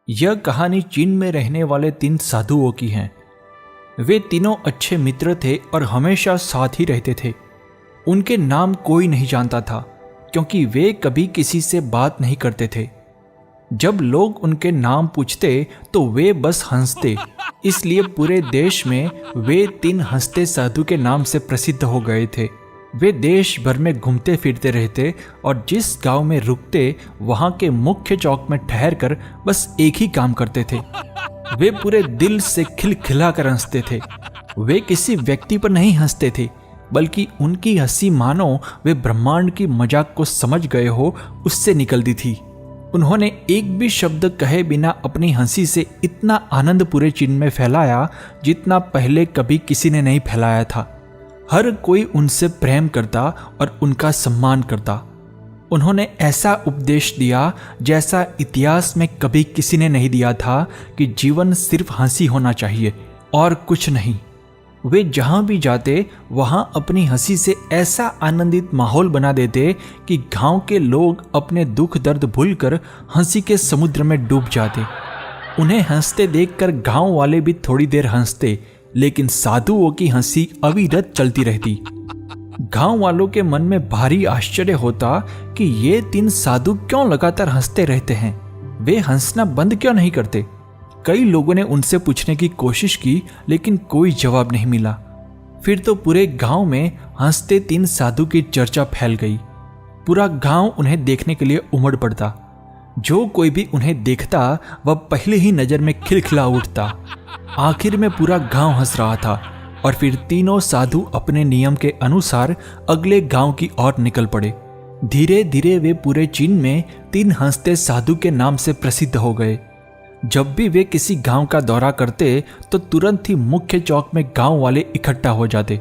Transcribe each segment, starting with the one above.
यह कहानी चीन में रहने वाले 3 साधुओं की है। वे तीनों अच्छे मित्र थे और हमेशा साथ ही रहते थे। उनके नाम कोई नहीं जानता था क्योंकि वे कभी किसी से बात नहीं करते थे। जब लोग उनके नाम पूछते तो वे बस हंसते, इसलिए पूरे देश में वे 3 हंसते साधु के नाम से प्रसिद्ध हो गए थे। वे देश भर में घूमते फिरते रहते और जिस गांव में रुकते वहां के मुख्य चौक में ठहरकर बस एक ही काम करते थे। वे पूरे दिल से खिलखिला कर हंसते थे। वे किसी व्यक्ति पर नहीं हंसते थे, बल्कि उनकी हंसी मानो वे ब्रह्मांड की मजाक को समझ गए हो उससे निकलती थी। उन्होंने एक भी शब्द कहे बिना अपनी हंसी से इतना आनंद पूरे चीन में फैलाया जितना पहले कभी किसी ने नहीं फैलाया था। हर कोई उनसे प्रेम करता और उनका सम्मान करता। उन्होंने ऐसा उपदेश दिया जैसा इतिहास में कभी किसी ने नहीं दिया था कि जीवन सिर्फ हंसी होना चाहिए और कुछ नहीं। वे जहां भी जाते वहां अपनी हंसी से ऐसा आनंदित माहौल बना देते कि गांव के लोग अपने दुख दर्द भूलकर हंसी के समुद्र में डूब जाते। उन्हें हंसते देखकर गांव वाले भी थोड़ी देर हंसते, लेकिन साधुओं की हंसी अविरत चलती रहती। गांव वालों के मन में भारी आश्चर्य होता कि ये 3 साधु क्यों लगातार हंसते रहते हैं, वे हंसना बंद क्यों नहीं करते। कई लोगों ने उनसे पूछने की कोशिश की, लेकिन कोई जवाब नहीं मिला। फिर तो पूरे गांव में हंसते 3 साधु की चर्चा फैल गई। पूरा गांव उन्हें देखने के लिए उमड़ पड़ता। जो कोई भी उन्हें देखता वह पहले ही नजर में खिलखिला उठता। आखिर में पूरा गांव हंस रहा था और फिर तीनों साधु अपने नियम के अनुसार अगले गांव की ओर निकल पड़े। धीरे धीरे वे पूरे चीन में 3 हंसते साधु के नाम से प्रसिद्ध हो गए। जब भी वे किसी गांव का दौरा करते तो तुरंत ही मुख्य चौक में गांव वाले इकट्ठा हो जाते।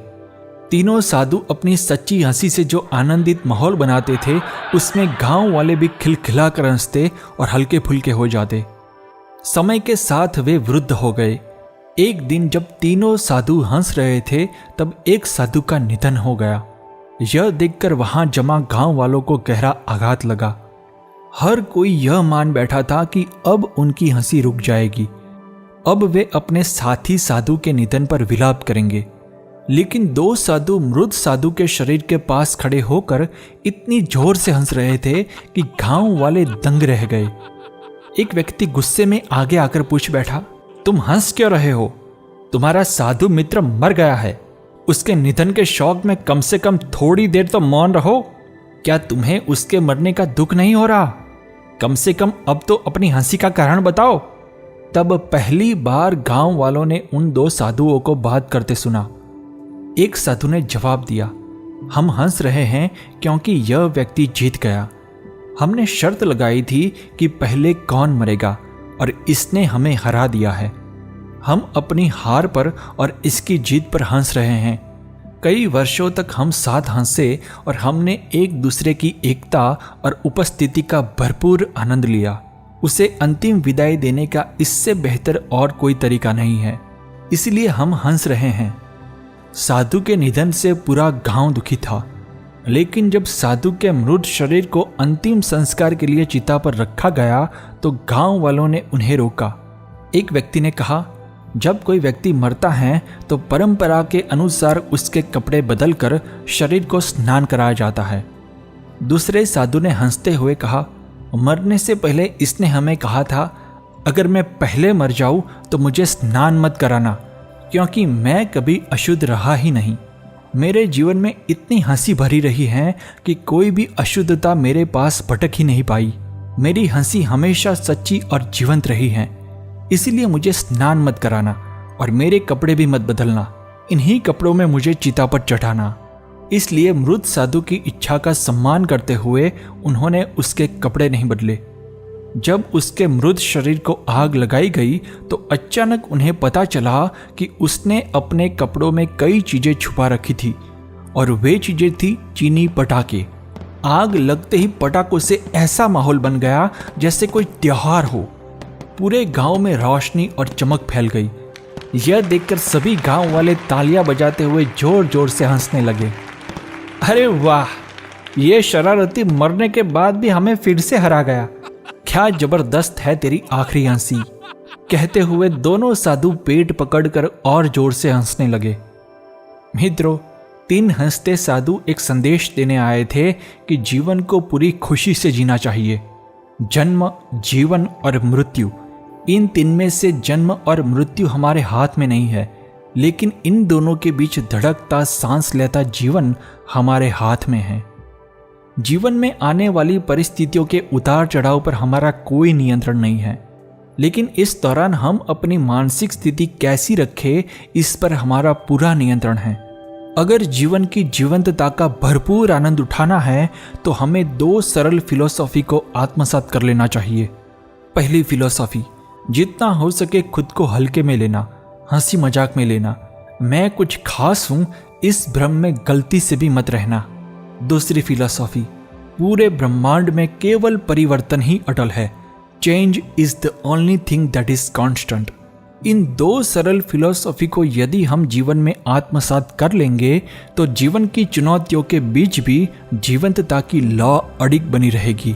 तीनों साधु अपनी सच्ची हंसी से जो आनंदित माहौल बनाते थे उसमें गांव वाले भी खिलखिला कर हंसते और हल्के फुल्के हो जाते। समय के साथ वे वृद्ध हो गए। एक दिन जब तीनों साधु हंस रहे थे तब एक साधु का निधन हो गया। यह देखकर वहां जमा गांव वालों को गहरा आघात लगा। हर कोई यह मान बैठा था कि अब उनकी हंसी रुक जाएगी, अब वे अपने साथी साधु के निधन पर विलाप करेंगे। लेकिन 2 साधु मृत साधु के शरीर के पास खड़े होकर इतनी जोर से हंस रहे थे कि गांव वाले दंग रह गए। एक व्यक्ति गुस्से में आगे आकर पूछ बैठा, तुम हंस क्यों रहे हो? तुम्हारा साधु मित्र मर गया है। उसके निधन के शौक में कम से कम थोड़ी देर तो मौन रहो। क्या तुम्हें उसके मरने का दुख नहीं हो रहा? कम से कम अब तो अपनी हंसी का कारण बताओ। तब पहली बार गांव वालों ने उन 2 साधुओं को बात करते सुना। एक साधु ने जवाब दिया, हम हंस रहे हैं क्योंकि यह व्यक्ति जीत गया। हमने शर्त लगाई थी कि पहले कौन मरेगा और इसने हमें हरा दिया है। हम अपनी हार पर और इसकी जीत पर हंस रहे हैं। कई वर्षों तक हम साथ हंसे और हमने एक दूसरे की एकता और उपस्थिति का भरपूर आनंद लिया। उसे अंतिम विदाई देने का इससे बेहतर और कोई तरीका नहीं है, इसलिए हम हंस रहे हैं। साधु के निधन से पूरा गांव दुखी था, लेकिन जब साधु के मृत शरीर को अंतिम संस्कार के लिए चिता पर रखा गया तो गांव वालों ने उन्हें रोका। एक व्यक्ति ने कहा, जब कोई व्यक्ति मरता है तो परंपरा के अनुसार उसके कपड़े बदलकर शरीर को स्नान कराया जाता है। दूसरे साधु ने हंसते हुए कहा, मरने से पहले इसने हमें कहा था अगर मैं पहले मर जाऊं तो मुझे स्नान मत कराना, क्योंकि मैं कभी अशुद्ध रहा ही नहीं। मेरे जीवन में इतनी हंसी भरी रही है कि कोई भी अशुद्धता मेरे पास भटक ही नहीं पाई। मेरी हंसी हमेशा सच्ची और जीवंत रही है, इसलिए मुझे स्नान मत कराना और मेरे कपड़े भी मत बदलना। इन्हीं कपड़ों में मुझे चिता पर चढ़ाना। इसलिए मृत साधु की इच्छा का सम्मान करते हुए उन्होंने उसके कपड़े नहीं बदले। जब उसके मृत शरीर को आग लगाई गई तो अचानक उन्हें पता चला कि उसने अपने कपड़ों में कई चीजें छुपा रखी थी और वे चीजें थी चीनी पटाखे। आग लगते ही पटाखों से ऐसा माहौल बन गया जैसे कोई त्योहार हो। पूरे गांव में रोशनी और चमक फैल गई। यह देखकर सभी गांव वाले तालियां बजाते हुए जोर जोर से हंसने लगे। अरे वाह, ये शरारती मरने के बाद भी हमें फिर से हरा गया। क्या जबरदस्त है तेरी आखिरी हंसी। कहते हुए दोनों साधु पेट पकड़कर और जोर से हंसने लगे। मित्रों, 3 हंसते साधु एक संदेश देने आए थे कि जीवन को पूरी खुशी से जीना चाहिए। जन्म, जीवन और मृत्यु, इन 3 में से जन्म और मृत्यु हमारे हाथ में नहीं है, लेकिन इन दोनों के बीच धड़कता सांस लेता जीवन हमारे हाथ में है। जीवन में आने वाली परिस्थितियों के उतार चढ़ाव पर हमारा कोई नियंत्रण नहीं है, लेकिन इस दौरान हम अपनी मानसिक स्थिति कैसी रखें, इस पर हमारा पूरा नियंत्रण है। अगर जीवन की जीवंतता का भरपूर आनंद उठाना है तो हमें 2 सरल फिलॉसफी को आत्मसात कर लेना चाहिए। पहली फिलॉसफी, जितना हो सके खुद को हल्के में लेना, हंसी मजाक में लेना। मैं कुछ खास हूं, इस भ्रम में गलती से भी मत रहना। दूसरी फिलॉसफी, पूरे ब्रह्मांड में केवल परिवर्तन ही अटल है। Change is the only thing that is constant. इन 2 सरल फिलॉसफी को यदि हम जीवन में आत्मसात कर लेंगे तो जीवन की चुनौतियों के बीच भी जीवंतता की लौ अडिग बनी रहेगी।